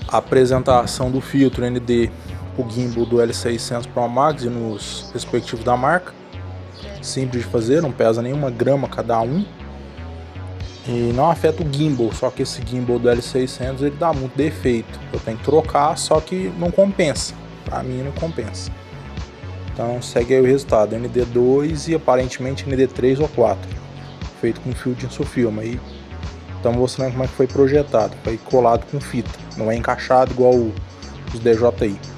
A apresentação do filtro ND, o gimbal do L600 Pro Max e nos respectivos da marca. Simples de fazer, não pesa nenhuma grama cada um. E não afeta o gimbal, só que esse gimbal do L600 ele dá muito defeito. Eu tenho que trocar, só que não compensa. Pra mim não compensa. Então segue aí o resultado, ND2 e aparentemente ND3 ou 4. Feito com fio de Insulfilm. Aí estamos mostrando como é que foi projetado. Foi colado com fita, não é encaixado igual os DJI.